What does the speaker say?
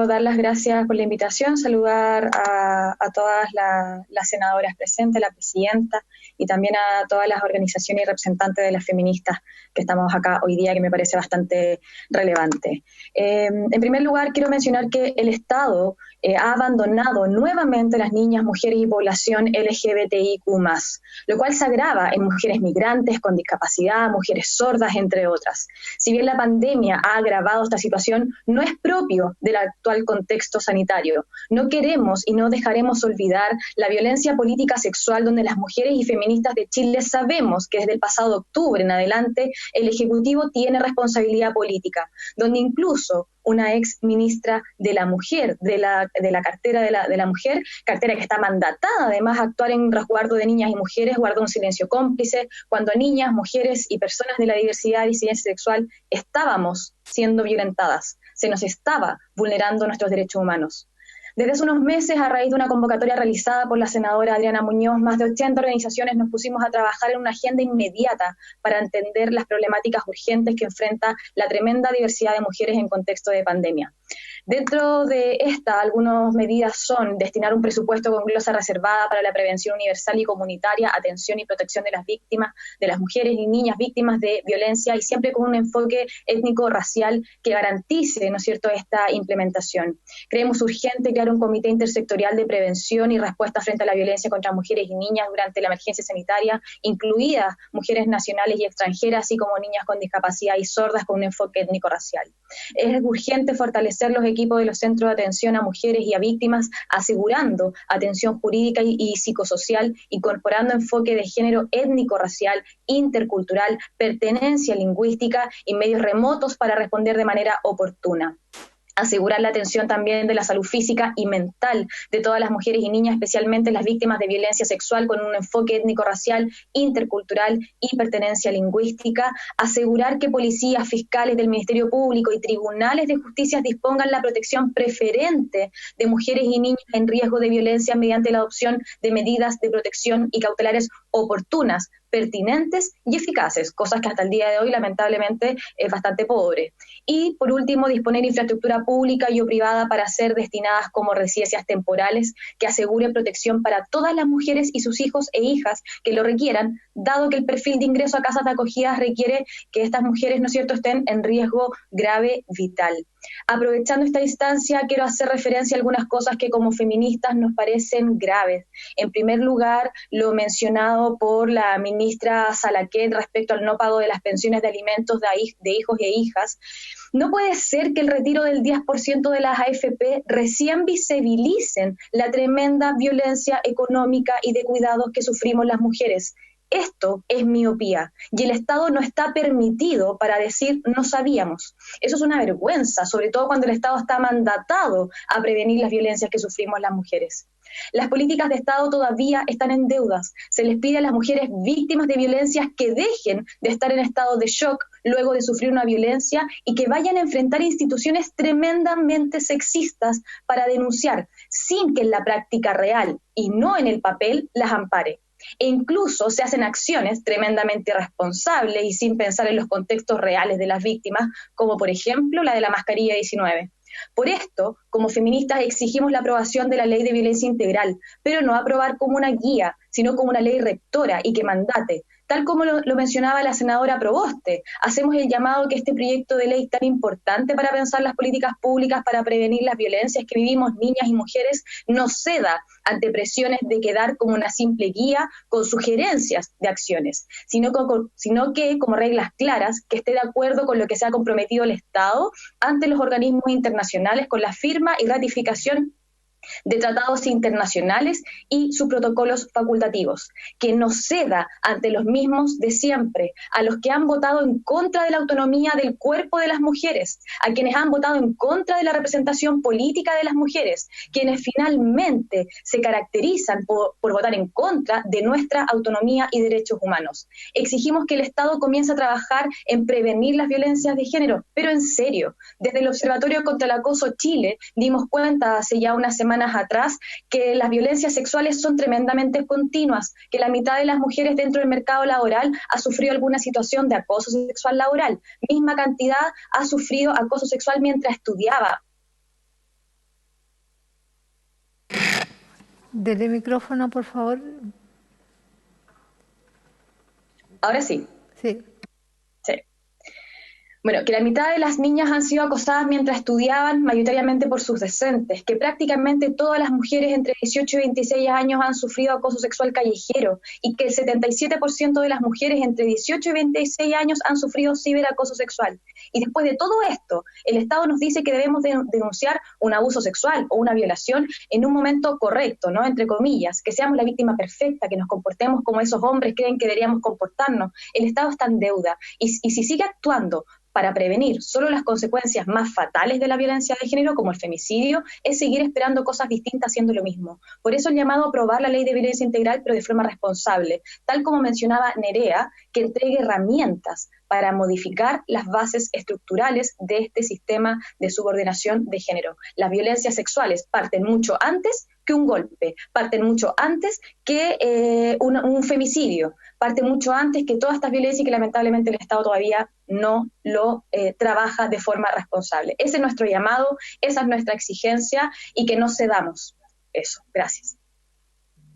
quiero dar las gracias por la invitación, saludar a todas las senadoras presentes, la presidenta y también a todas las organizaciones y representantes de las feministas que estamos acá hoy día, que me parece bastante relevante. En primer lugar, quiero mencionar que el Estado ha abandonado nuevamente a las niñas, mujeres y población LGBTIQ+, lo cual se agrava en mujeres migrantes con discapacidad, mujeres sordas, entre otras. Si bien la pandemia ha agravado esta situación, no es propio del actual contexto sanitario. No queremos y no dejaremos olvidar la violencia política sexual, donde las mujeres y feministas de Chile sabemos que desde el pasado octubre en adelante el Ejecutivo tiene responsabilidad política, donde incluso una ex ministra de la mujer, de la cartera de la mujer, cartera que está mandatada además a actuar en resguardo de niñas y mujeres, guardó un silencio cómplice cuando niñas, mujeres y personas de la diversidad y disidencia sexual estábamos siendo violentadas, se nos estaba vulnerando nuestros derechos humanos. Desde hace unos meses, a raíz de una convocatoria realizada por la senadora Adriana Muñoz, más de 80 organizaciones nos pusimos a trabajar en una agenda inmediata para entender las problemáticas urgentes que enfrenta la tremenda diversidad de mujeres en contexto de pandemia. Dentro de esta, algunas medidas son destinar un presupuesto con glosa reservada para la prevención universal y comunitaria, atención y protección de las víctimas, de las mujeres y niñas víctimas de violencia, y siempre con un enfoque étnico-racial que garantice, ¿no es cierto?, esta implementación. Creemos urgente crear un comité intersectorial de prevención y respuesta frente a la violencia contra mujeres y niñas durante la emergencia sanitaria, incluidas mujeres nacionales y extranjeras, así como niñas con discapacidad y sordas, con un enfoque étnico-racial. Es urgente fortalecer los equipos de los centros de atención a mujeres y a víctimas, asegurando atención jurídica y psicosocial, incorporando enfoque de género étnico-racial, intercultural, pertenencia lingüística y medios remotos para responder de manera oportuna. Asegurar la atención también de la salud física y mental de todas las mujeres y niñas, especialmente las víctimas de violencia sexual, con un enfoque étnico-racial, intercultural y pertenencia lingüística. Asegurar que policías, fiscales del Ministerio Público y tribunales de justicia dispongan la protección preferente de mujeres y niñas en riesgo de violencia mediante la adopción de medidas de protección y cautelares oportunas, pertinentes y eficaces, cosas que hasta el día de hoy lamentablemente es bastante pobre. Y por último, disponer infraestructura pública y o privada para ser destinadas como residencias temporales que aseguren protección para todas las mujeres y sus hijos e hijas que lo requieran, dado que el perfil de ingreso a casas de acogida requiere que estas mujeres, ¿no es cierto?, estén en riesgo grave vital. Aprovechando esta instancia, quiero hacer referencia a algunas cosas que como feministas nos parecen graves. En primer lugar, lo mencionado por la ministra Salaquet respecto al no pago de las pensiones de alimentos de hijos e hijas. No puede ser que el retiro del 10% de las AFP recién visibilicen la tremenda violencia económica y de cuidados que sufrimos las mujeres. Esto es miopía y el Estado no está permitido para decir no sabíamos. Eso es una vergüenza, sobre todo cuando el Estado está mandatado a prevenir las violencias que sufrimos las mujeres. Las políticas de Estado todavía están en deudas. Se les pide a las mujeres víctimas de violencias que dejen de estar en estado de shock luego de sufrir una violencia y que vayan a enfrentar instituciones tremendamente sexistas para denunciar, sin que en la práctica real y no en el papel las ampare. E incluso se hacen acciones tremendamente irresponsables y sin pensar en los contextos reales de las víctimas, como por ejemplo la de la mascarilla 19. Por esto, como feministas exigimos la aprobación de la ley de violencia integral, pero no aprobar como una guía, sino como una ley rectora y que mandate. Tal como lo mencionaba la senadora Proboste, hacemos el llamado que este proyecto de ley tan importante para pensar las políticas públicas para prevenir las violencias que vivimos niñas y mujeres no ceda ante presiones de quedar como una simple guía con sugerencias de acciones, sino que como reglas claras, que esté de acuerdo con lo que se ha comprometido el Estado ante los organismos internacionales con la firma y ratificación de tratados internacionales y sus protocolos facultativos, que no ceda ante los mismos de siempre, a los que han votado en contra de la autonomía del cuerpo de las mujeres, a quienes han votado en contra de la representación política de las mujeres, quienes finalmente se caracterizan por votar en contra de nuestra autonomía y derechos humanos. Exigimos que el Estado comience a trabajar en prevenir las violencias de género, pero en serio. Desde el Observatorio contra el Acoso Chile dimos cuenta hace ya unas semanas atrás que las violencias sexuales son tremendamente continuas, que la mitad de las mujeres dentro del mercado laboral ha sufrido alguna situación de acoso sexual laboral, misma cantidad ha sufrido acoso sexual mientras estudiaba. Dele micrófono, por favor. Ahora sí. Sí. Sí. Bueno, que la mitad de las niñas han sido acosadas mientras estudiaban, mayoritariamente por sus docentes, que prácticamente todas las mujeres entre 18 y 26 años han sufrido acoso sexual callejero y que el 77% de las mujeres entre 18 y 26 años han sufrido ciberacoso sexual. Y después de todo esto, el Estado nos dice que debemos denunciar un abuso sexual o una violación en un momento correcto, ¿no? Entre comillas, que seamos la víctima perfecta, que nos comportemos como esos hombres creen que deberíamos comportarnos. El Estado está en deuda y si sigue actuando para prevenir solo las consecuencias más fatales de la violencia de género, como el femicidio, es seguir esperando cosas distintas haciendo lo mismo. Por eso el llamado a aprobar la ley de violencia integral, pero de forma responsable, tal como mencionaba Nerea, que entregue herramientas para modificar las bases estructurales de este sistema de subordinación de género. Las violencias sexuales parten mucho antes que un golpe, parten mucho antes que un femicidio, parte mucho antes que todas estas violencias y que lamentablemente el Estado todavía no lo trabaja de forma responsable. Ese es nuestro llamado, esa es nuestra exigencia y que no cedamos eso. Gracias.